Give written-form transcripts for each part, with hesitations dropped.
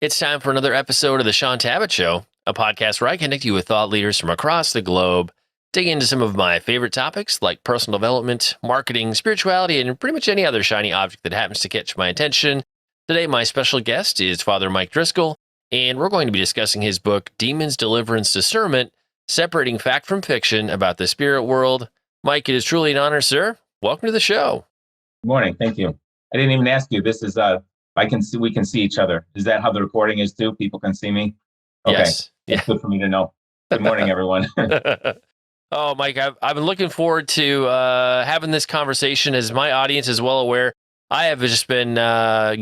It's time for another episode of The Sean Tabbitt Show, a podcast where I connect you with thought leaders from across the globe, dig into some of my favorite topics like personal development, marketing, spirituality, and pretty much any other shiny object that happens to catch my attention. Today, my special guest is Father Mike Driscoll, and we're going to be discussing his book, Demons, Deliverance, Discernment, Separating Fact from Fiction about the Spirit World. Mike, it is truly an honor, sir. Welcome to the show. Good morning. Thank you. I didn't even ask you. This is we can see each other. Is that how the recording is too? People can see me? Okay. Yes. That's good for me to know. Good morning, everyone. Oh, Mike, I've been looking forward to having this conversation. As my audience is well aware, I have just been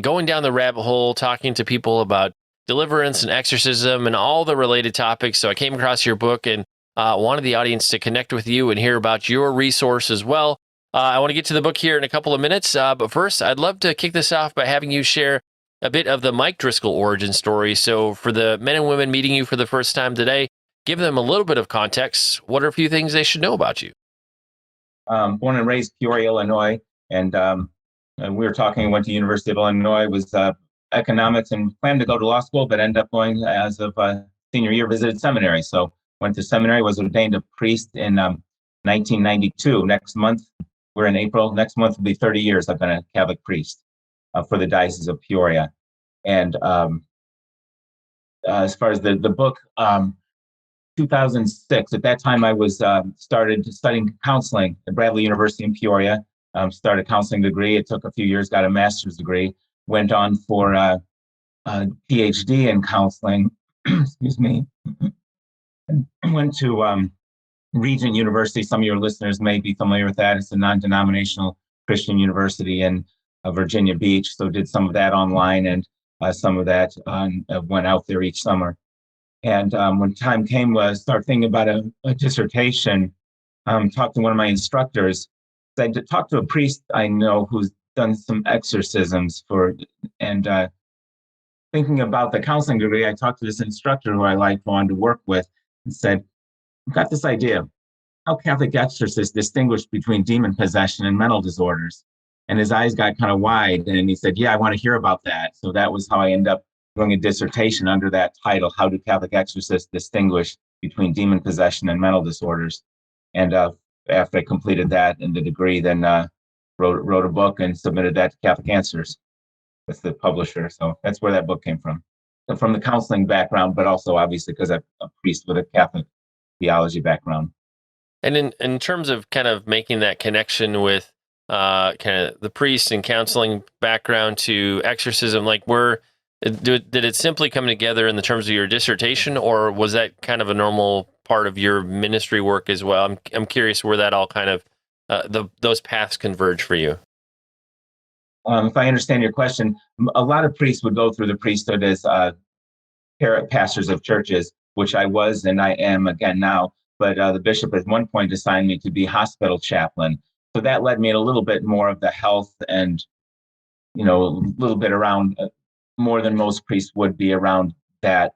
going down the rabbit hole, talking to people about deliverance and exorcism and all the related topics. So I came across your book and wanted the audience to connect with you and hear about your resource as well. I want to get to the book here in a couple of minutes, but first, I'd love to kick this off by having you share a bit of the Mike Driscoll origin story. So for the men and women meeting you for the first time today, give them a little bit of context. What are a few things they should know about you? Born and raised Peoria, Illinois, and we were talking. Went to University of Illinois, was economics, and planned to go to law school, but ended up going as of senior year. Visited seminary, so went to seminary. Was ordained a priest in 1992. Next month, we're in April. Next month will be 30 years. I've been a Catholic priest for the Diocese of Peoria, and as far as the book. 2006. At that time, I was started studying counseling at Bradley University in Peoria. Started a counseling degree. It took a few years. Got a master's degree. Went on for a PhD in counseling. Excuse me. And went to Regent University. Some of your listeners may be familiar with that. It's a non-denominational Christian university in Virginia Beach. So did some of that online and some of that went out there each summer. And when time came, start thinking about a dissertation. Talked to one of my instructors. I talked to a priest I know who's done some exorcisms and thinking about the counseling degree, I talked to this instructor who I liked, wanted to work with, and said, I've got this idea. How Catholic exorcists distinguish between demon possession and mental disorders. And his eyes got kind of wide, and he said, yeah, I want to hear about that. So that was how I ended up doing a dissertation under that title, How Do Catholic Exorcists Distinguish Between Demon Possession and Mental Disorders? And after I completed that and the degree, then wrote a book and submitted that to Catholic Answers with the publisher. So that's where that book came from the counseling background, but also obviously because I'm a priest with a Catholic theology background. And in terms of kind of making that connection with kind of the priest and counseling background to exorcism, like did it simply come together in the terms of your dissertation, or was that kind of a normal part of your ministry work as well? I'm curious where that all kind of those paths converge for you. If I understand your question, a lot of priests would go through the priesthood as pastors of churches, which I was and I am again now. But the bishop at one point assigned me to be hospital chaplain, so that led me a little bit more of the health and a little bit around. More than most priests would be around that.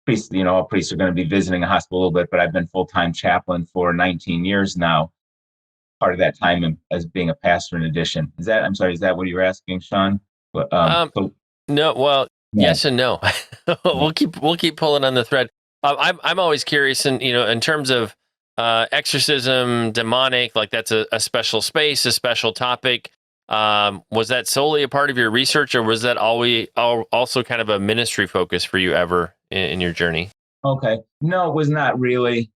Priests, all priests are going to be visiting a hospital a little bit, but I've been full-time chaplain for 19 years now. Part of that time as being a pastor in addition. Is that what you were asking, Sean? No, well, yeah. Yes and no. We'll keep pulling on the thread. I'm always curious, and in terms of exorcism, demonic, like that's a special space, a special topic. Was that solely a part of your research, or was that also kind of a ministry focus for you ever in your journey? Okay. No, it was not really.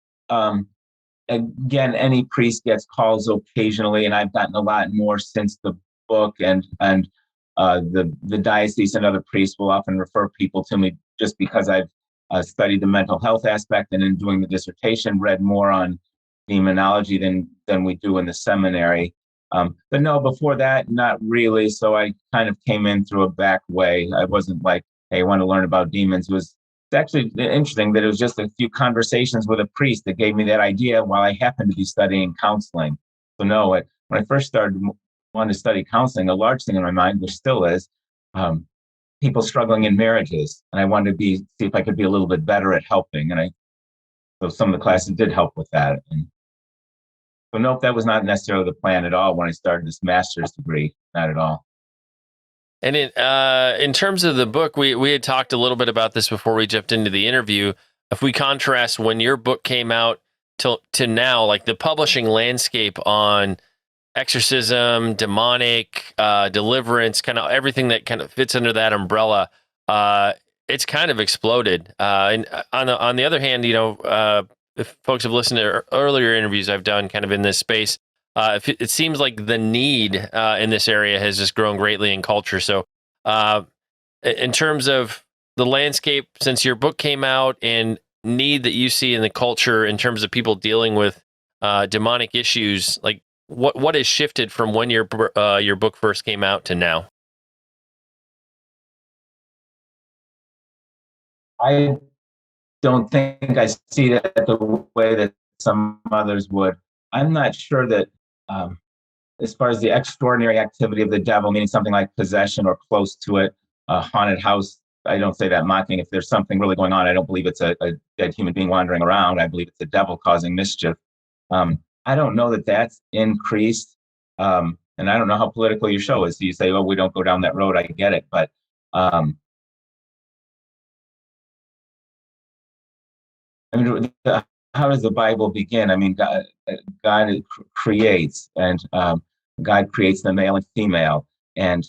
Again, any priest gets calls occasionally, and I've gotten a lot more since the book, and the diocese and other priests will often refer people to me just because I've studied the mental health aspect, and in doing the dissertation, read more on demonology than we do in the seminary. But no, before that, not really. So I kind of came in through a back way. I wasn't like, hey, I want to learn about demons. It's actually interesting that it was just a few conversations with a priest that gave me that idea while I happened to be studying counseling. So no, when I first wanted to study counseling, a large thing in my mind, which still is, people struggling in marriages. And I wanted to see if I could be a little bit better at helping. So some of the classes did help with that. So nope, that was not necessarily the plan at all when I started this master's degree, not at all. And in terms of the book, we had talked a little bit about this before we jumped into the interview. If we contrast when your book came out to now, like the publishing landscape on exorcism, demonic, deliverance, kind of everything that kind of fits under that umbrella, it's kind of exploded. And on the other hand, if folks have listened to earlier interviews I've done kind of in this space, it seems like the need in this area has just grown greatly in culture. So, in terms of the landscape since your book came out and need that you see in the culture in terms of people dealing with demonic issues, like what has shifted from when your book first came out to now? I don't think I see it the way that some others would. I'm not sure that, um, as far as the extraordinary activity of the devil, meaning something like possession or close to it, a haunted house. I don't say that mocking. If there's something really going on, I don't believe it's a dead human being wandering around. I believe it's the devil causing mischief. I don't know that that's increased. And I don't know how political your show is. So you say, oh, we don't go down that road. I get it. But um, I mean, how does the Bible begin? I mean, God creates, and God creates the male and female, and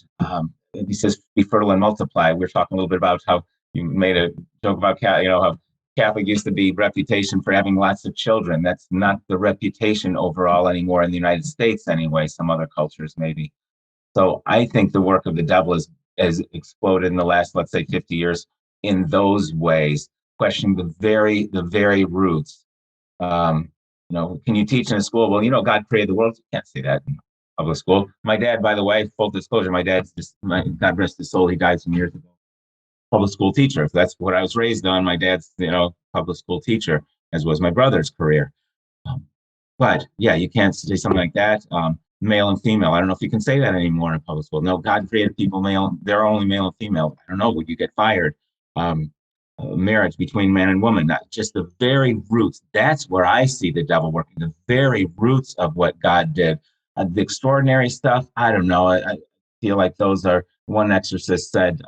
He says, "Be fertile and multiply." We're talking a little bit about how you made a joke about how Catholic used to be reputation for having lots of children. That's not the reputation overall anymore in the United States, anyway. Some other cultures, maybe. So I think the work of the devil has exploded in the last, let's say, 50 years in those ways, questioning the very roots. Can you teach in a school? Well, God created the world. You can't say that in public school. My dad, by the way, full disclosure, my dad's God rest his soul, he died some years ago. Public school teacher. That's what I was raised on. My dad's, public school teacher, as was my brother's career. But yeah, you can't say something like that. Male and female. I don't know if you can say that anymore in public school. No, God created people male. They're only male and female. I don't know. Would you get fired? Marriage between man and woman, not just the very roots. That's where I see the devil working, the very roots of what God did. The extraordinary stuff, I don't know. I feel like those are, one exorcist said,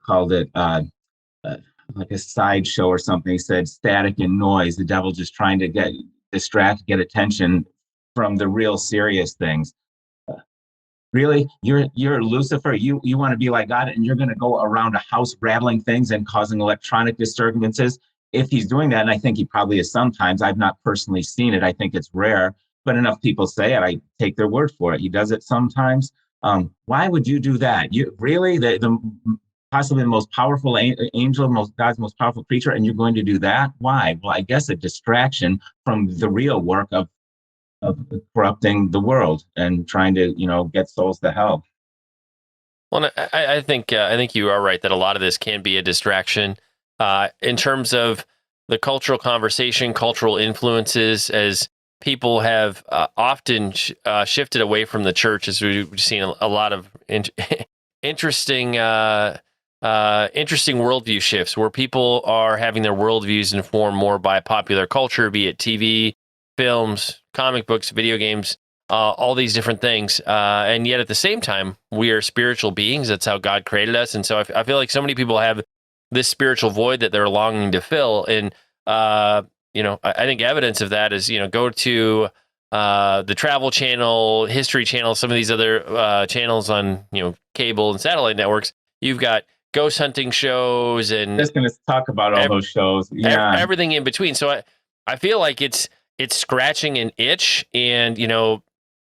called it like a sideshow or something. He said static and noise, the devil just trying to get attention from the real serious things. Really, you're Lucifer. You want to be like God, and you're going to go around a house rattling things and causing electronic disturbances. If he's doing that, and I think he probably is sometimes. I've not personally seen it. I think it's rare, but enough people say it. I take their word for it. He does it sometimes. Why would you do that? You really the possibly the most powerful angel, God's most powerful creature, and you're going to do that? Why? Well, I guess a distraction from the real work of corrupting the world and trying to, get souls to hell. Well, I think you are right that a lot of this can be a distraction in terms of the cultural conversation, cultural influences, as people have often shifted away from the church, as we've seen a lot of interesting worldview shifts, where people are having their worldviews informed more by popular culture, be it TV, films, comic books, video games, all these different things. And yet at the same time, we are spiritual beings. That's how God created us. And so I feel like so many people have this spiritual void that they're longing to fill. And, I think evidence of that is, go to the Travel Channel, History Channel, some of these other channels on, cable and satellite networks. You've got ghost hunting shows and just going to talk about all those shows. Yeah. Everything in between. So I feel like it's scratching an itch, and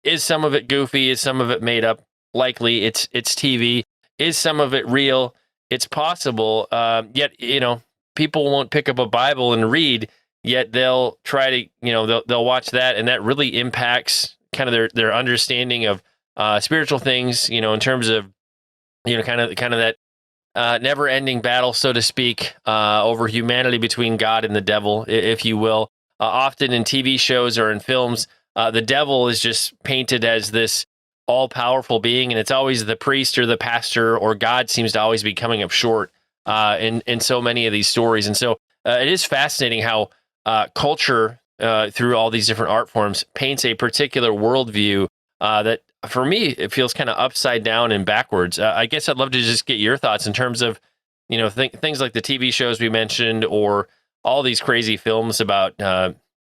is some of it goofy? Is some of it made up? Likely, it's TV. Is some of it real? It's possible. Yet, people won't pick up a Bible and read. Yet they'll try to, they'll watch that, and that really impacts kind of their understanding of spiritual things. In terms of, kind of that never-ending battle, so to speak, over humanity between God and the devil, if you will. Often in TV shows or in films, the devil is just painted as this all-powerful being, and it's always the priest or the pastor or God seems to always be coming up short in so many of these stories. And so it is fascinating how culture, through all these different art forms, paints a particular worldview that for me, it feels kind of upside down and backwards. I guess I'd love to just get your thoughts in terms of, things like the TV shows we mentioned, or all these crazy films about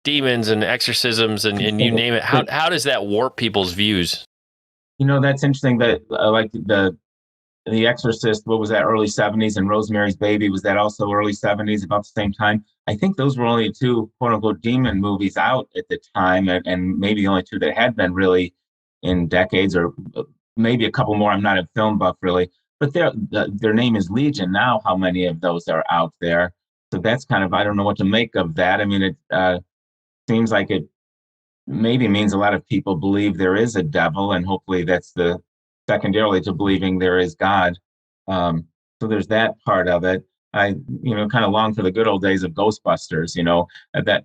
demons and exorcisms and you name it. How does that warp people's views? That's interesting that like the Exorcist, what was that, early 70s, and Rosemary's Baby, was that also early 70s, about the same time? I think those were only two quote unquote demon movies out at the time, and maybe the only two that had been really in decades, or maybe a couple more. I'm not a film buff really, but their name is Legion now. How many of those are out there? So that's kind of, I don't know what to make of that. I mean, it seems like it maybe means a lot of people believe there is a devil, and hopefully that's the secondarily to believing there is God. So there's that part of it. I, kind of long for the good old days of Ghostbusters. That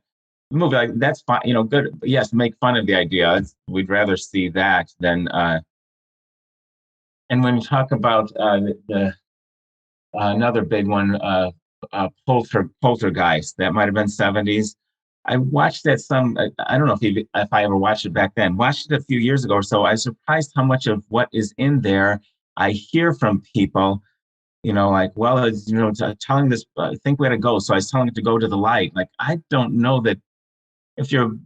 movie, like, that's fine. Good. Yes, make fun of the idea. We'd rather see that than. And when you talk about the another big one, Poltergeist, that might have been 70s. I watched that I don't know if I ever watched it back then. Watched it a few years ago or so. I was surprised how much of what is in there I hear from people. Like, well, telling this, I think we had to go. So I was telling it to go to the light. Like, I don't know that if you're a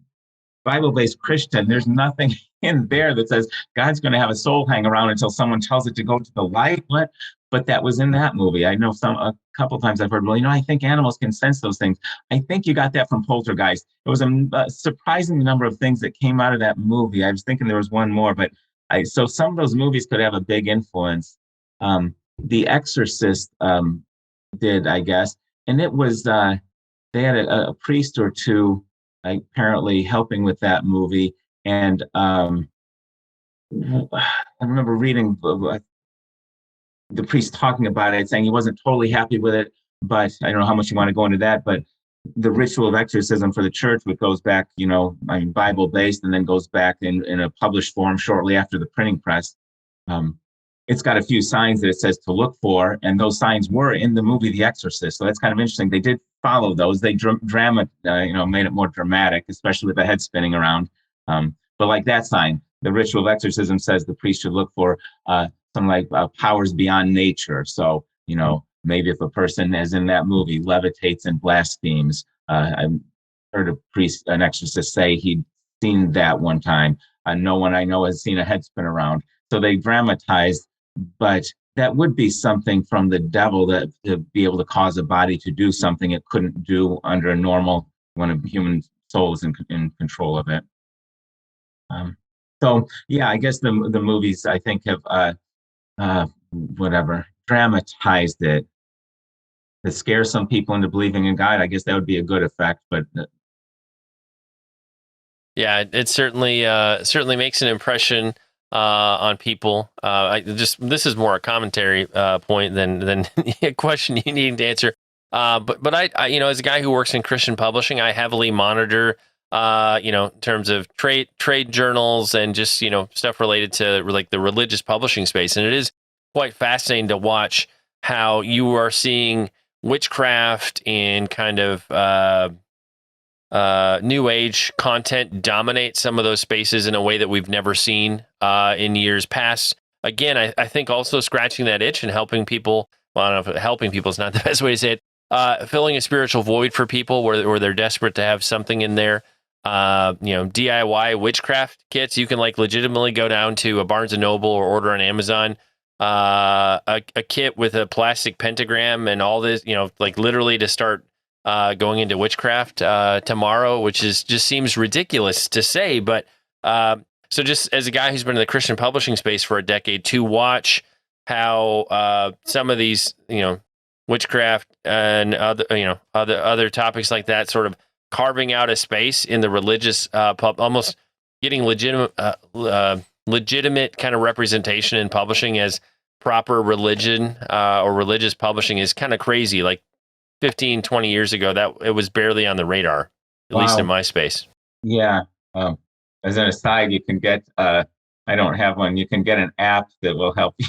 Bible-based Christian, there's nothing in there that says God's going to have a soul hang around until someone tells it to go to the light. What? But that was in that movie. I know a couple of times I've heard, well, I think animals can sense those things. I think you got that from Poltergeist. It was a surprising number of things that came out of that movie. I was thinking there was one more, but so some of those movies could have a big influence. The Exorcist did, I guess, and it was they had a priest or two apparently helping with that movie, and I remember reading the priest talking about it, saying he wasn't totally happy with it, but I don't know how much you want to go into that, but the ritual of exorcism for the church, which goes back, Bible based, and then goes back in a published form shortly after the printing press. It's got a few signs that it says to look for, and those signs were in the movie The Exorcist. So that's kind of interesting. They did follow those. They made it more dramatic, especially with the head spinning around. But like that sign, the ritual of exorcism says the priest should look for some powers beyond nature. So, maybe if a person, as in that movie, levitates and blasphemes, I heard an exorcist say he'd seen that one time. No one I know has seen a head spin around. So they dramatized, but that would be something from the devil, that to be able to cause a body to do something it couldn't do under a normal, when a human soul is in control of it. So yeah, I guess the movies, I think, have dramatized it to scare some people into believing in God. I guess that would be a good effect, but yeah, it certainly makes an impression on people. This is more a commentary point than a question you need to answer. But I, as a guy who works in Christian publishing, I heavily monitor, in terms of trade journals and just, stuff related to like the religious publishing space. And it is quite fascinating to watch how you are seeing witchcraft and kind of new age content dominate some of those spaces in a way that we've never seen in years past. Again, I think also scratching that itch and helping people. Well, I don't know if helping people is not the best way to say it. Filling a spiritual void for people where they're desperate to have something in there. DIY witchcraft kits. You can legitimately go down to a Barnes and Noble or order on Amazon a kit with a plastic pentagram and all this. Literally to start going into witchcraft tomorrow, which just seems ridiculous to say, but so just as a guy who's been in the Christian publishing space for a decade, to watch how some of these witchcraft and other topics like that sort of carving out a space in the religious almost getting legitimate kind of representation in publishing as proper religion or religious publishing is kind of crazy. 15, 20 years ago, that it was barely on the radar, at least in my space. Yeah. As an aside, you can get, I don't have one, you can get an app that will help you.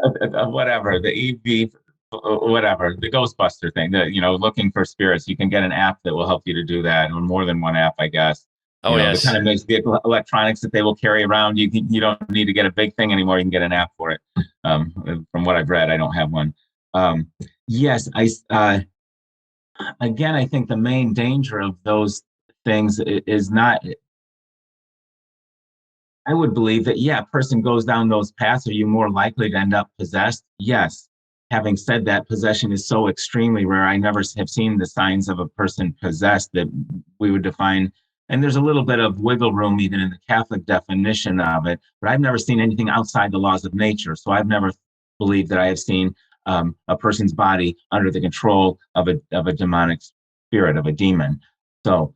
Whatever, the EV, whatever, the Ghostbuster thing, looking for spirits, you can get an app that will help you to do that, or more than one app, I guess. Oh, The yes. kind of makes vehicle electronics that they will carry around. You don't need to get a big thing anymore. You can get an app for it. From what I've read, I don't have one. Yes, again, I think the main danger of those things is not. I would believe that, yeah, a person goes down those paths, are you more likely to end up possessed? Yes. Having said that, possession is so extremely rare. I never have seen the signs of a person possessed that we would define. And there's a little bit of wiggle room even in the Catholic definition of it, but I've never seen anything outside the laws of nature. So I've never believed that I have seen a person's body under the control of a demonic spirit, of a demon. So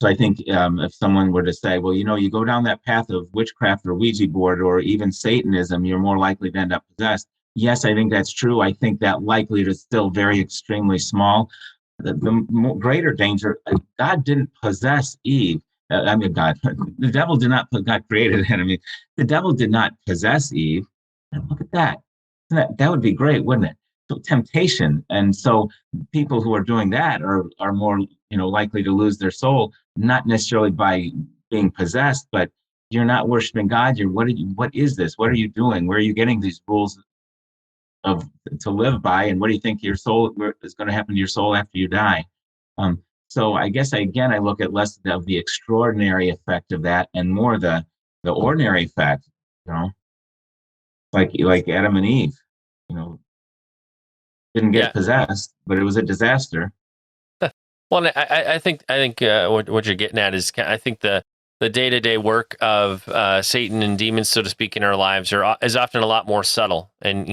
so I think if someone were to say, well, you go down that path of witchcraft or Ouija board or even Satanism, you're more likely to end up possessed. Yes, I think that's true. I think that likelihood is still very extremely small. The greater danger, God didn't possess Eve. I mean, God, the devil did not, God created it. I mean, the devil did not possess Eve. And look at that. That would be great, wouldn't it? So temptation. And so people who are doing that are more, likely to lose their soul, not necessarily by being possessed, but you're not worshiping God. What is this? What are you doing? Where are you getting these rules of to live by? And what do you think your soul is going to happen to your soul after you die? So I guess I look at less of the extraordinary effect of that and more the ordinary effect, you know, like Adam and Eve, you know, didn't Yeah. get possessed, but it was a disaster. Well, I think what you're getting at is I think the day-to-day work of Satan and demons, so to speak, in our lives is often a lot more subtle, and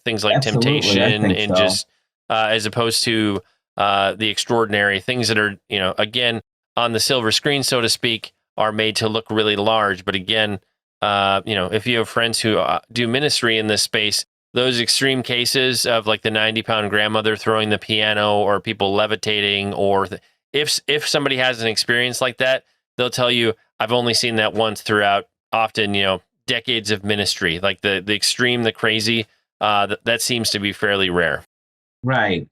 things like Absolutely, I temptation think and so. just as opposed to the extraordinary things that are again on the silver screen, so to speak, are made to look really large. But again, if you have friends who do ministry in this space, those extreme cases of like the 90-pound grandmother throwing the piano or people levitating, or if somebody has an experience like that, they'll tell you, I've only seen that once throughout often, decades of ministry. Like the extreme, the crazy, that seems to be fairly rare. Right.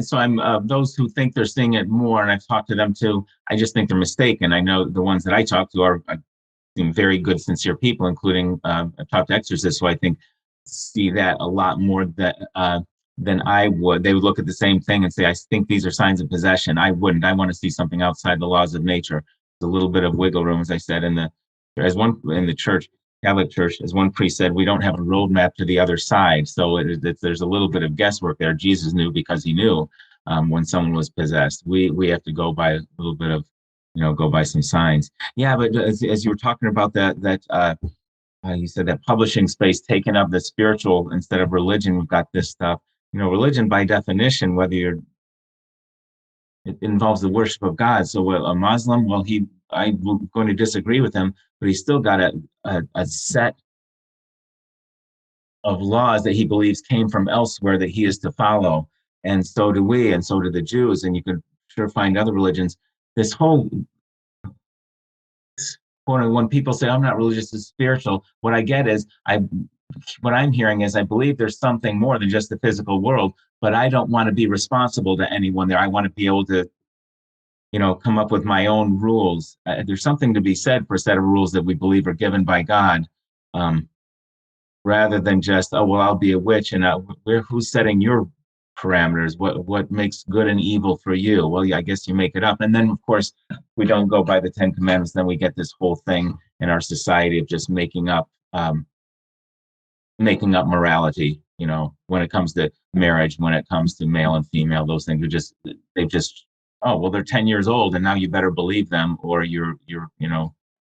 So I'm those who think they're seeing it more, and I've talked to them too. I just think they're mistaken. I know the ones that I talk to are seem very good, sincere people, including I've talked to exorcists, so I think see that a lot more than I would. They would look at the same thing and say, I think these are signs of possession. I wouldn't. I want to see something outside the laws of nature. There's a little bit of wiggle room, as I said, as one in the church, Catholic Church, as one priest said, we don't have a roadmap to the other side. So there's a little bit of guesswork there. Jesus knew because he knew when someone was possessed. We have to go by a little bit of, go by some signs. Yeah, but as you were talking about that you said that publishing space taking up the spiritual instead of religion. We've got this stuff. Religion by definition, it involves the worship of God. So a Muslim, well, I'm going to disagree with him, but he's still got a set of laws that he believes came from elsewhere that he is to follow. And so do we, and so do the Jews. And you can sure find other religions. This whole when people say I'm not religious, it's spiritual, what I get is what I'm hearing is I believe there's something more than just the physical world, but I don't want to be responsible to anyone there. I want to be able to, come up with my own rules. There's something to be said for a set of rules that we believe are given by God, rather than just, oh, well, I'll be a witch and who's setting your parameters? What makes good and evil for you? Well, yeah, I guess you make it up. And then, of course, we don't go by the 10 Commandments. Then we get this whole thing in our society of just making up morality. When it comes to marriage, when it comes to male and female, those things they've just, oh, well, they're 10 years old, and now you better believe them, or you're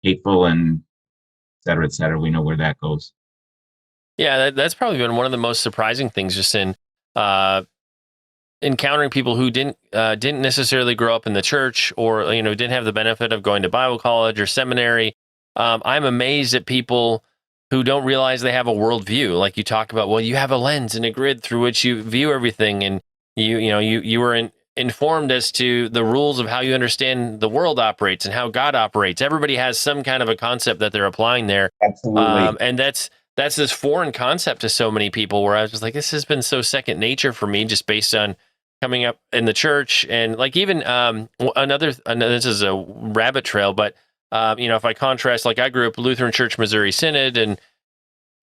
hateful, and et cetera, et cetera. We know where that goes. Yeah, that's probably been one of the most surprising things, just in uh, encountering people who didn't necessarily grow up in the church, or didn't have the benefit of going to Bible college or seminary. I'm amazed at people who don't realize they have a worldview. Like you talk about, well, you have a lens and a grid through which you view everything, and you were informed as to the rules of how you understand the world operates and how God operates. Everybody has some kind of a concept that they're applying there, Absolutely. and that's this foreign concept to so many people. Where I was just like, this has been so second nature for me, just based on coming up in the church, and like even another this is a rabbit trail, but if I contrast, like I grew up Lutheran Church Missouri Synod and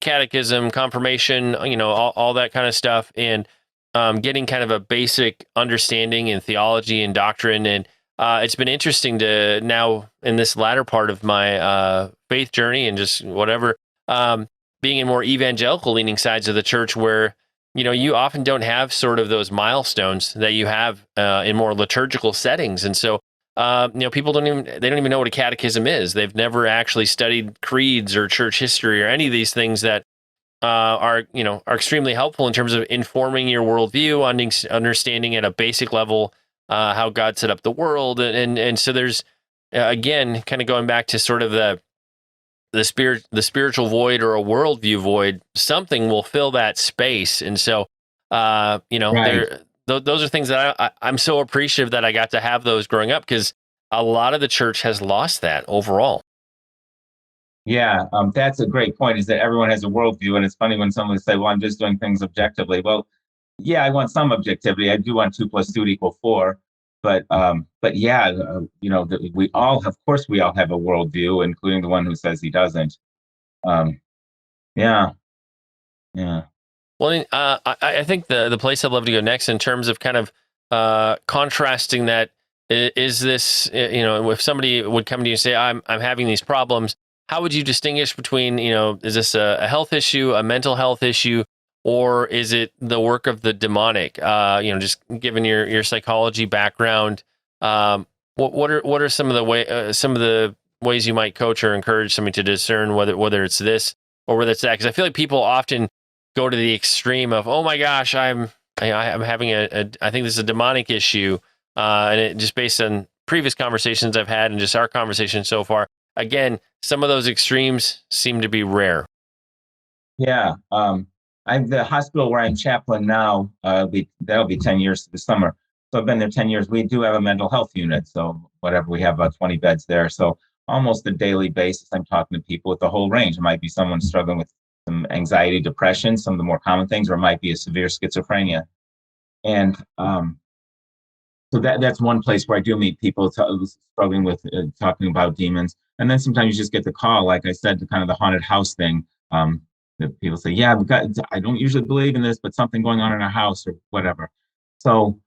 catechism, confirmation, all that kind of stuff, and getting kind of a basic understanding in theology and doctrine. And it's been interesting to now in this latter part of my faith journey and just whatever, being in more evangelical leaning sides of the church where, you often don't have sort of those milestones that you have in more liturgical settings. And so, people don't even know what a catechism is. They've never actually studied creeds or church history or any of these things that are extremely helpful in terms of informing your worldview, understanding at a basic level how God set up the world, and so there's again kind of going back to sort of the spiritual void or a worldview void. Something will fill that space, and so Right. those are things that I'm so appreciative that I got to have those growing up, because a lot of the church has lost that overall. Yeah, that's a great point. Is that everyone has a worldview, and it's funny when someone say, "Well, I'm just doing things objectively." Well, yeah, I want some objectivity. I do want 2 + 2 = 4, but yeah, we all, of course, we all have a worldview, including the one who says he doesn't. Um, yeah, yeah, Well, I think the place I'd love to go next in terms of kind of contrasting that is this, if somebody would come to you and say, I'm having these problems, how would you distinguish between, is this a health issue, a mental health issue, or is it the work of the demonic? Just given your psychology background, what are some of the ways you might coach or encourage somebody to discern whether it's this or whether it's that? Because I feel like people often go to the extreme of, oh my gosh, I'm having I think this is a demonic issue, and it just based on previous conversations I've had and just our conversation so far. Again, some of those extremes seem to be rare. yeah. I'm the hospital where I'm chaplain now. That'll be 10 years this summer. So I've been there 10 years. We do have a mental health unit, so whatever, we have about 20 beds there. So almost a daily basis, I'm talking to people with the whole range. It might be someone struggling with some anxiety, depression, some of the more common things, or it might be a severe schizophrenia. And so that's one place where I do meet people struggling with talking about demons. And then sometimes you just get the call, like I said, the kind of the haunted house thing. That people say, yeah, I don't usually believe in this, but something going on in our house or whatever. So,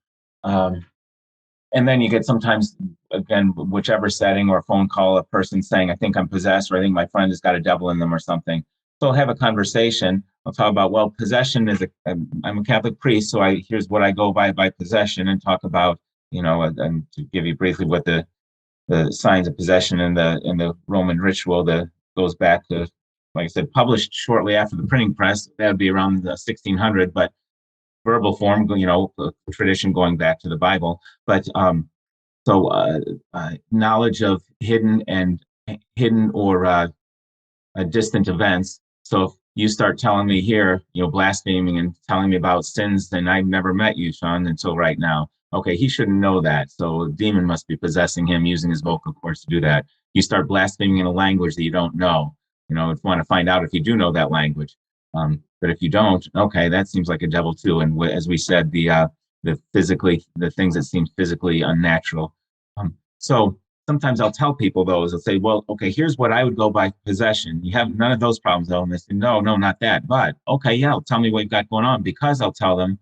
um, and then you get sometimes, again, whichever setting or a phone call, a person saying, I think I'm possessed, or I think my friend has got a devil in them or something. So I'll have a conversation. I'll talk about, well, possession is I'm a Catholic priest, so here's what I go by possession, and talk about, and to give you briefly what the signs of possession in the Roman ritual that goes back to, like I said, published shortly after the printing press. That would be around the 1600, but verbal form, tradition going back to the Bible. But knowledge of hidden or distant events. So if you start telling me here, blaspheming and telling me about sins, then I've never met you, Sean, until right now. Okay, he shouldn't know that. So a demon must be possessing him, using his vocal cords to do that. You start blaspheming in a language that you don't know. If you want to find out if you do know that language. But if you don't, okay, that seems like a devil too. And as we said, the things that seem physically unnatural. So sometimes I'll tell people those. I'll say, well, okay, here's what I would go by possession. You have none of those problems, though. And they say, no, not that. But okay, yeah, tell me what you've got going on, because I'll tell them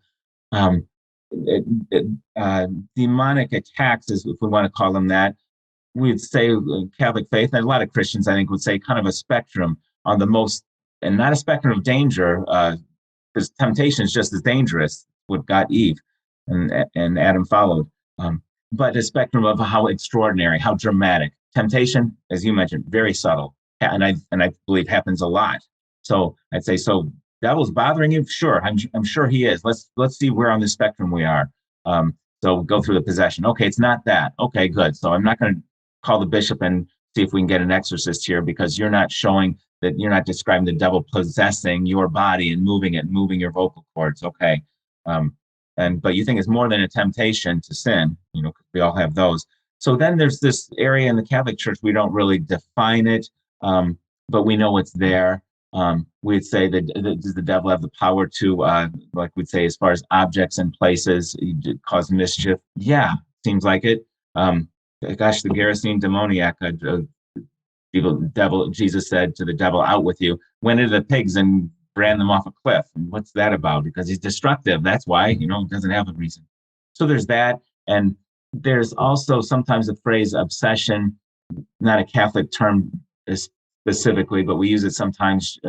demonic attacks, if we want to call them that. We'd say Catholic faith, and a lot of Christians, I think, would say kind of a spectrum on the most, and not a spectrum of danger, because temptation is just as dangerous. What got Eve and Adam followed. But a spectrum of how extraordinary, how dramatic. Temptation, as you mentioned, very subtle, and I believe happens a lot. So I'd say, so devil's bothering you? Sure, I'm sure he is. Let's see where on the spectrum we are. So go through the possession. Okay, it's not that. Okay, good. So I'm not going to call the bishop and see if we can get an exorcist here, because you're not showing that, you're not describing the devil possessing your body and moving your vocal cords. Okay. But you think it's more than a temptation to sin, because we all have those. So then there's this area in the Catholic Church, we don't really define it, but we know it's there. We'd say that does the devil have the power to, like we'd say, as far as objects and places, cause mischief? Yeah, seems like it. Gosh, the Gerasene demoniac, devil, Jesus said to the devil, "Out with you." Went into the pigs and ran them off a cliff. And what's that about? Because he's destructive. That's why, doesn't have a reason. So there's that. And there's also sometimes the phrase obsession, not a Catholic term specifically, but we use it sometimes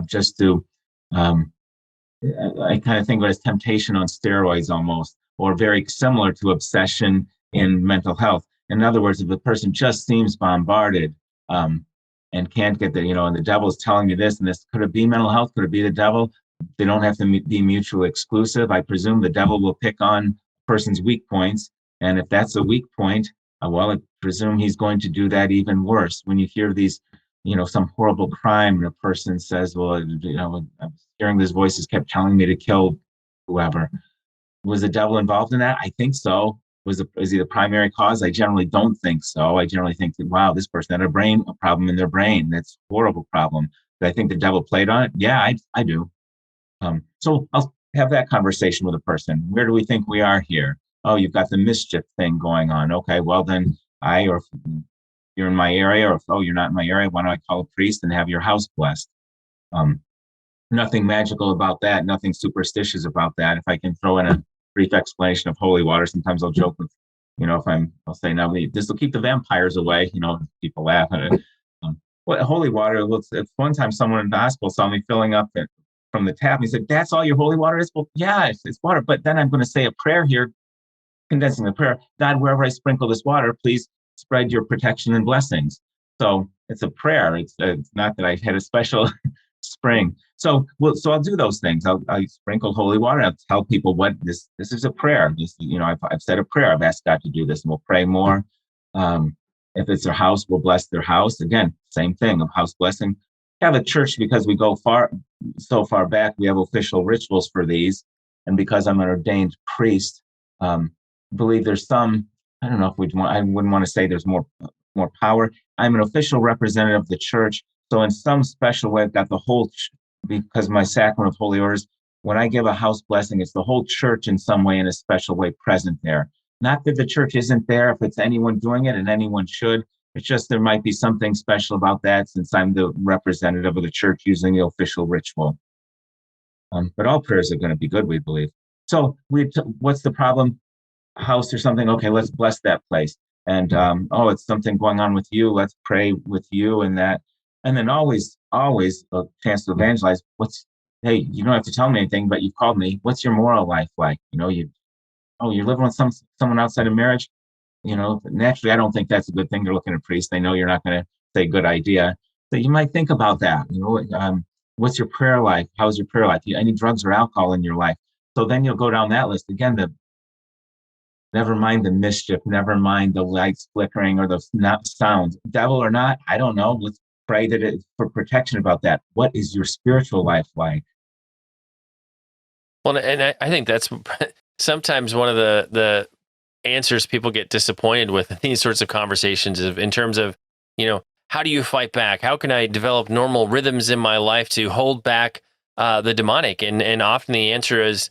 just to, I kind of think of it as temptation on steroids almost, or very similar to obsession in mental health. In other words, if the person just seems bombarded, and can't get and the devil is telling you this and this, could it be mental health? Could it be the devil? They don't have to be mutually exclusive. I presume the devil will pick on a person's weak points. And if that's a weak point, well, I presume he's going to do that even worse. When you hear these, some horrible crime and a person says, well, I'm hearing these voices kept telling me to kill whoever. Was the devil involved in that? I think so. Is he the primary cause? I generally don't think so. I generally think that, wow, this person had a problem in their brain. That's a horrible problem. Do I think the devil played on it? Yeah, I do. So I'll have that conversation with a person. Where do we think we are here? Oh, you've got the mischief thing going on. Okay, well then or if you're in my area, or if, you're not in my area, why don't I call a priest and have your house blessed? Nothing magical about that. Nothing superstitious about that. If I can throw in a brief explanation of holy water. Sometimes I'll joke with, I'll say, now this will keep the vampires away. People laugh at it. Holy water? It's one time someone in the hospital saw me filling up from the tap. And he said, "That's all your holy water is?" Well, yeah, it's water. But then I'm going to say a prayer here, condensing the prayer. God, wherever I sprinkle this water, please spread your protection and blessings. So it's a prayer. It's not that I had a special spring. So I'll do those things. I sprinkle holy water. I'll tell people what this is a prayer. I've said a prayer. I've asked God to do this, and we'll pray more. If it's their house, we'll bless their house. Again, same thing of house blessing. Have a church, because we go so far back. We have official rituals for these, and because I'm an ordained priest, believe there's some. I don't know if I wouldn't want to say there's more power. I'm an official representative of the church. So in some special way, I've got the whole, because my sacrament of holy orders, when I give a house blessing, it's the whole church in some way, in a special way, present there. Not that the church isn't there if it's anyone doing it, and anyone should. It's just there might be something special about that, since I'm the representative of the church using the official ritual. But all prayers are going to be good, we believe. So what's the problem? A house or something? Okay, let's bless that place. And it's something going on with you. Let's pray with you and that. And then always a chance to evangelize. Hey, you don't have to tell me anything, but you've called me. What's your moral life like? You're living with someone outside of marriage. Naturally, I don't think that's a good thing. They're looking at a priest. They know you're not going to say good idea. So you might think about that. What's your prayer life? How's your prayer life? Any drugs or alcohol in your life? So then you'll go down that list again. Never mind the mischief. Never mind the lights flickering or the sounds. Devil or not, I don't know. Let's pray for protection about that. What is your spiritual life like? Well, and I think that's sometimes one of the answers people get disappointed with in these sorts of conversations, in terms of, how do you fight back? How can I develop normal rhythms in my life to hold back the demonic? And often the answer is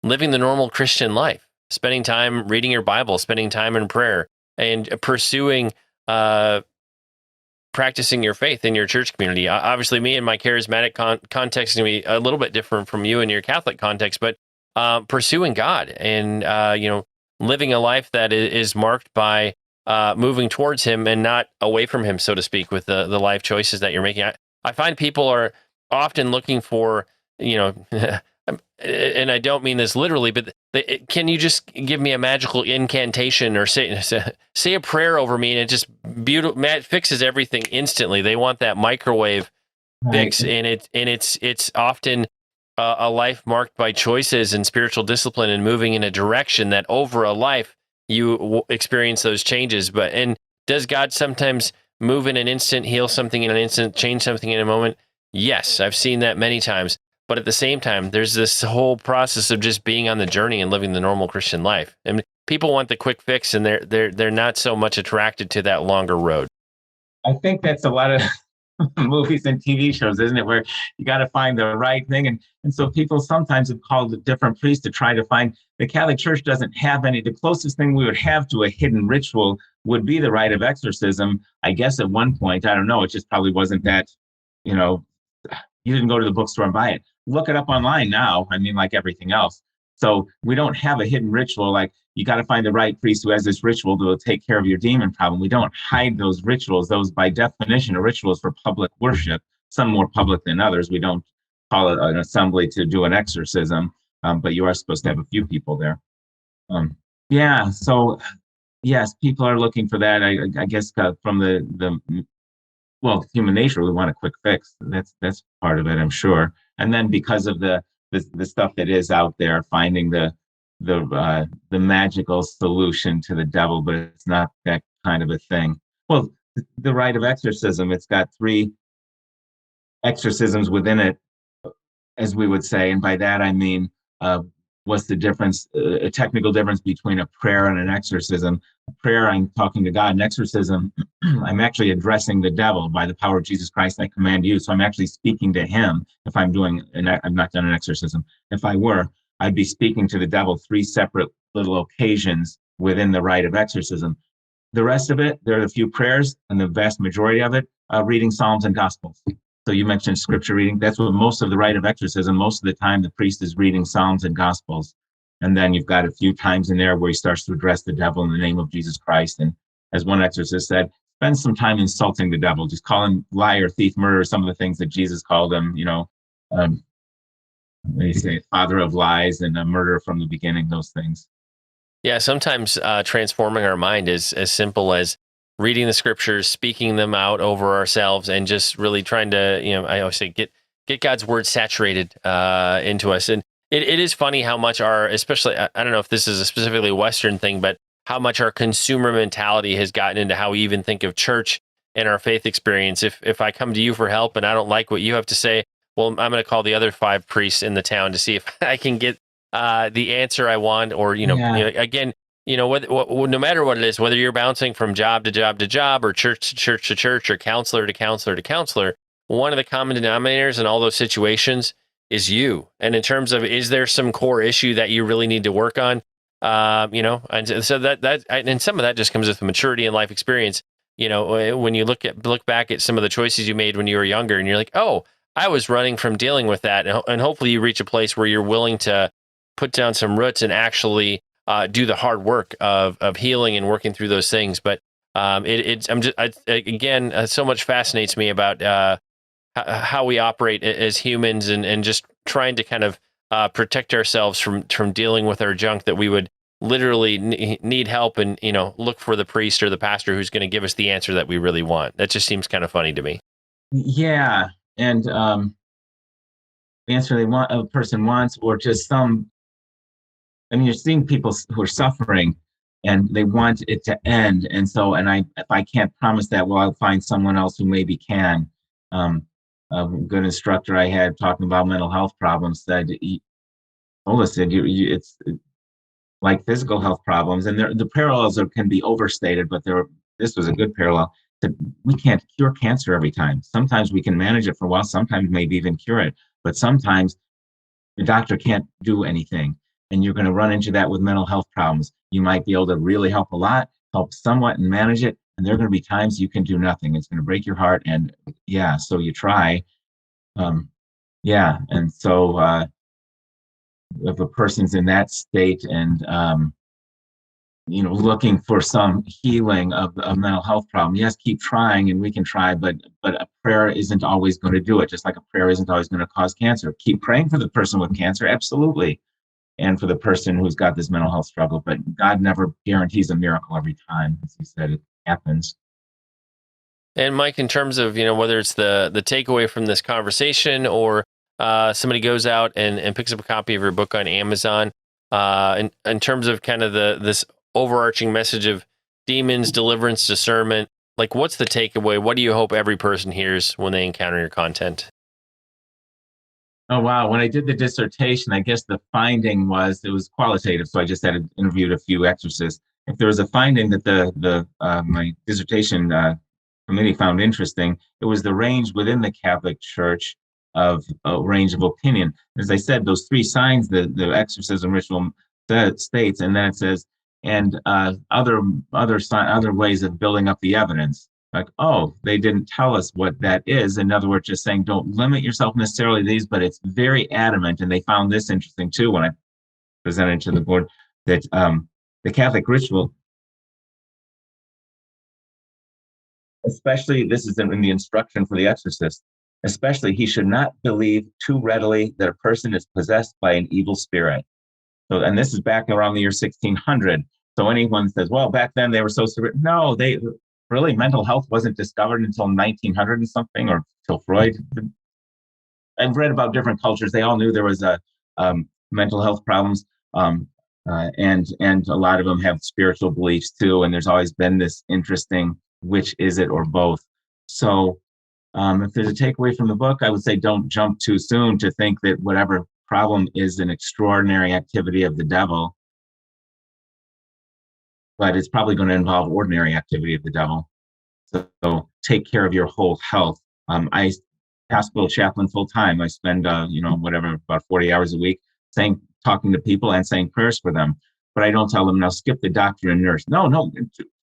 living the normal Christian life, spending time reading your Bible, spending time in prayer, and pursuing practicing your faith in your church community. Obviously, me and my charismatic context is going to be a little bit different from you and your Catholic context, but pursuing God and, living a life that is marked by moving towards Him and not away from Him, so to speak, with the life choices that you're making. I find people are often looking for, and I don't mean this literally, but can you just give me a magical incantation or say a prayer over me, and it just fixes everything instantly? They want that microwave fix, and it's often a life marked by choices and spiritual discipline and moving in a direction that over a life you experience those changes. And does God sometimes move in an instant, heal something in an instant, change something in a moment? Yes, I've seen that many times. But at the same time, there's this whole process of just being on the journey and living the normal Christian life. And people want the quick fix, and they're not so much attracted to that longer road. I think that's a lot of movies and TV shows, isn't it? Where you got to find the right thing. And so people sometimes have called a different priest to try to find. The Catholic Church doesn't have any. The closest thing we would have to a hidden ritual would be the rite of exorcism. I guess at one point, I don't know, it just probably wasn't that, you know, you didn't go to the bookstore and buy it. Look it up online now. I mean, like everything else. So we don't have a hidden ritual. Like you got to find the right priest who has this ritual to take care of your demon problem. We don't hide those rituals. Those by definition are rituals for public worship, some more public than others. We don't call it an assembly to do an exorcism, but you are supposed to have a few people there. Yeah. So yes, people are looking for that. I guess from the well, human nature, we want a quick fix. That's part of it, I'm sure. And then because of the stuff that is out there, finding the magical solution to the devil, but it's not that kind of a thing. Well, the rite of exorcism, it's got 3 exorcisms within it, as we would say, and by that I mean, what's the difference? A technical difference between a prayer and an exorcism. A prayer, I'm talking to God. An exorcism, I'm actually addressing the devil. By the power of Jesus Christ, I command you. So I'm actually speaking to him. If I'm doing, and I've not done an exorcism. If I were, I'd be speaking to the devil 3 separate little occasions within the rite of exorcism. The rest of it, there are a few prayers, and the vast majority of it, reading Psalms and Gospels. So you mentioned scripture reading. That's what most of the rite of exorcism, most of the time the priest is reading Psalms and Gospels. And then you've got a few times in there where he starts to address the devil in the name of Jesus Christ. And as one exorcist said, spend some time insulting the devil. Just call him liar, thief, murderer, some of the things that Jesus called him, they say father of lies and a murderer from the beginning, those things. Yeah, sometimes transforming our mind is as simple as reading the scriptures, speaking them out over ourselves, and just really trying to, I always say, get God's word saturated into us. And it is funny how much especially, I don't know if this is a specifically Western thing, but how much our consumer mentality has gotten into how we even think of church and our faith experience. If I come to you for help and I don't like what you have to say, well, I'm going to call the other 5 priests in the town to see if I can get the answer I want, or, again, no matter what it is, whether you're bouncing from job to job to job, or church to church to church, or counselor to counselor to counselor, one of the common denominators in all those situations is you. And in terms of, is there some core issue that you really need to work on? And so and some of that just comes with maturity and life experience. When you look back at some of the choices you made when you were younger, and you're like, oh, I was running from dealing with that. And hopefully you reach a place where you're willing to put down some roots and actually do the hard work of healing and working through those things. But so much fascinates me about how we operate as humans, and just trying to kind of protect ourselves from dealing with our junk, that we would literally need help and, look for the priest or the pastor who's going to give us the answer that we really want. That just seems kind of funny to me. Yeah. And the answer a person wants, or just you're seeing people who are suffering and they want it to end. And so, if I can't promise that, well, I'll find someone else who maybe can. A good instructor I had talking about mental health problems said, it's like physical health problems, and the parallels can be overstated, but this was a good parallel. That we can't cure cancer every time. Sometimes we can manage it for a while, sometimes maybe even cure it, but sometimes the doctor can't do anything. And you're going to run into that with mental health problems. You might be able to really help a lot, help somewhat and manage it. And there are going to be times you can do nothing. It's going to break your heart. And so you try. And so if a person's in that state and, looking for some healing of a mental health problem, yes, keep trying, and we can try, but a prayer isn't always going to do it. Just like a prayer isn't always going to cause cancer. Keep praying for the person with cancer, absolutely, and for the person who's got this mental health struggle. But God never guarantees a miracle every time. As you said, it happens. And Mike, in terms of, whether it's the takeaway from this conversation, or somebody goes out and picks up a copy of your book on Amazon, in terms of kind of this overarching message of demons, deliverance, discernment, like, what's the takeaway? What do you hope every person hears when they encounter your content? Oh, wow. When I did the dissertation, I guess the finding it was qualitative. So I just had interviewed a few exorcists. If there was a finding that my dissertation committee found interesting. It was the range within the Catholic Church of a range of opinion. As I said, those three signs, the exorcism ritual states, and then it says, and other ways of building up the evidence. Like, oh, they didn't tell us what that is. In other words, just saying, don't limit yourself necessarily to these, but it's very adamant. And they found this interesting too when I presented to the board that the Catholic ritual, especially this is in the instruction for the exorcist, especially he should not believe too readily that a person is possessed by an evil spirit. So, and this is back around the year 1600. So anyone says, well, back then they were so severe. No, they really, mental health wasn't discovered until 1900 and something, or till Freud. I've read about different cultures. They all knew there was a mental health problems. And a lot of them have spiritual beliefs too. And there's always been this interesting, which is it or both. So if there's a takeaway from the book, I would say don't jump too soon to think that whatever problem is an extraordinary activity of the devil, but it's probably going to involve ordinary activity of the devil. So take care of your whole health. I hospital chaplain full time. I spend about 40 hours a week talking to people and saying prayers for them. But I don't tell them now skip the doctor and nurse. No,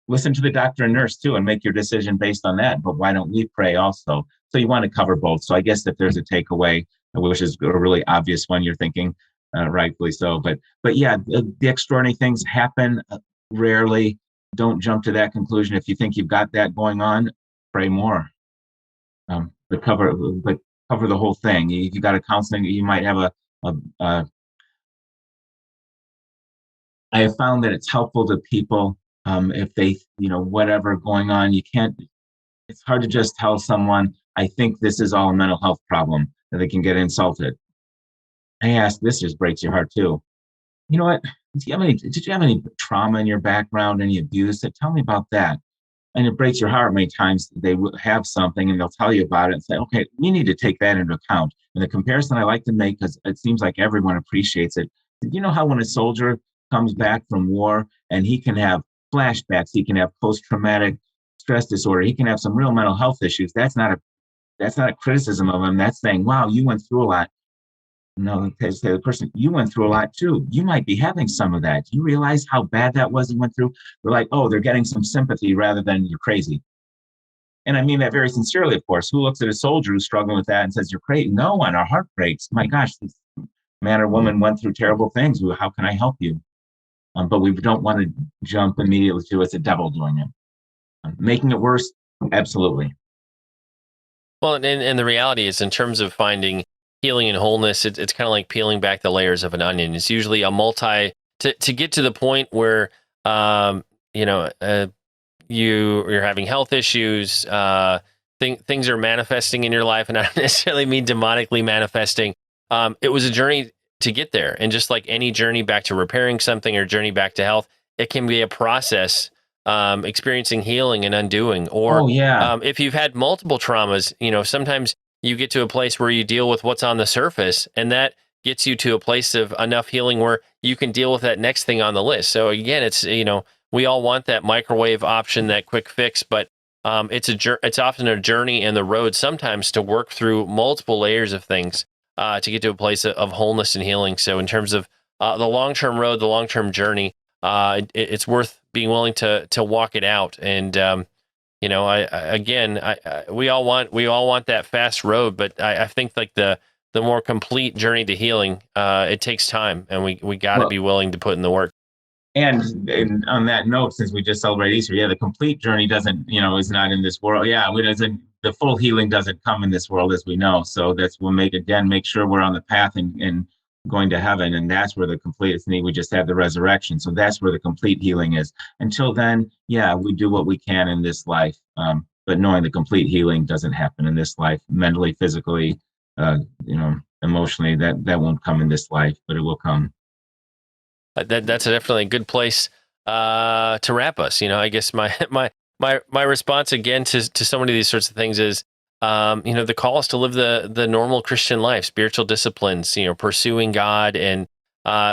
listen to the doctor and nurse too and make your decision based on that. But why don't we pray also? So you want to cover both. So I guess if there's a takeaway, which is a really obvious one, you're thinking rightfully so. But yeah, the extraordinary things happen rarely. Don't jump to that conclusion. If you think you've got that going on, pray more. But cover the whole thing. You got a counseling. You might have I have found that it's helpful to people if they, whatever going on. It's hard to just tell someone, I think this is all a mental health problem, that they can get insulted. I ask, this just breaks your heart too. You know what? Did you have any trauma in your background, any abuse? Tell me about that. And it breaks your heart many times. They will have something and they'll tell you about it and say, okay, we need to take that into account. And the comparison I like to make, because it seems like everyone appreciates it. You know how when a soldier comes back from war and he can have flashbacks, he can have post-traumatic stress disorder, he can have some real mental health issues. That's not a criticism of him. That's saying, wow, you went through a lot. No, the person, you went through a lot too. You might be having some of that. You realize how bad that was you went through? They're like, oh, they're getting some sympathy rather than you're crazy. And I mean that very sincerely, of course. Who looks at a soldier who's struggling with that and says, you're crazy? No one. Our heart breaks. My gosh, this man or woman went through terrible things. How can I help you? But we don't want to jump immediately to it's a devil doing it. Making it worse, absolutely. Well, and the reality is, in terms of finding healing and wholeness, it's kind of like peeling back the layers of an onion. It's usually a to get to the point where you're having health issues, things are manifesting in your life, and I don't necessarily mean demonically manifesting. It was a journey to get there, and just like any journey back to repairing something or journey back to health, it can be a process. Experiencing healing and undoing, or if you've had multiple traumas, sometimes you get to a place where you deal with what's on the surface, and that gets you to a place of enough healing where you can deal with that next thing on the list. So again, it's, we all want that microwave option, that quick fix, but it's often a journey and the road sometimes to work through multiple layers of things to get to a place of wholeness and healing. So in terms of the long-term road, the long-term journey, it's worth being willing to walk it out. And we all want that fast road, but I think like the more complete journey to healing, it takes time, and we got to be willing to put in the work. And on that note, since we just celebrate Easter, the complete journey is not in this world. The full healing doesn't come in this world, as we know. So we'll make sure we're on the path and going to heaven, and that's where the complete is. We just had the resurrection, so that's where the complete healing is. Until then, we do what we can in this life, but knowing the complete healing doesn't happen in this life, mentally, physically, emotionally. That won't come in this life, but it will come. That's definitely a good place to wrap us. I guess my response again to so many of these sorts of things is, the call is to live the normal Christian life, spiritual disciplines, pursuing God and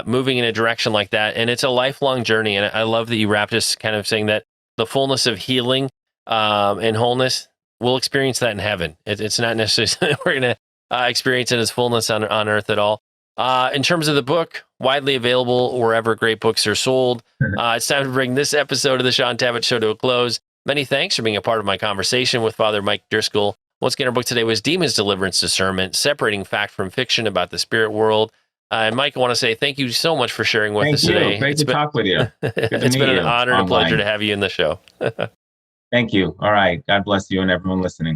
moving in a direction like that. And it's a lifelong journey. And I love that you wrapped us kind of saying that the fullness of healing and wholeness, we'll experience that in heaven. It's not necessarily we're going to experience it in its fullness on earth at all. In terms of the book, widely available wherever great books are sold. It's time to bring this episode of the Sean Tavitt Show to a close. Many thanks for being a part of my conversation with Father Mike Driscoll. Once again, our book today was Demons, Deliverance, Discernment, Separating Fact from Fiction about the Spirit World. And Mike, I want to say thank you so much for sharing with us today. Great to talk with you. It's been an honor and a pleasure to have you in the show. Thank you. All right. God bless you and everyone listening.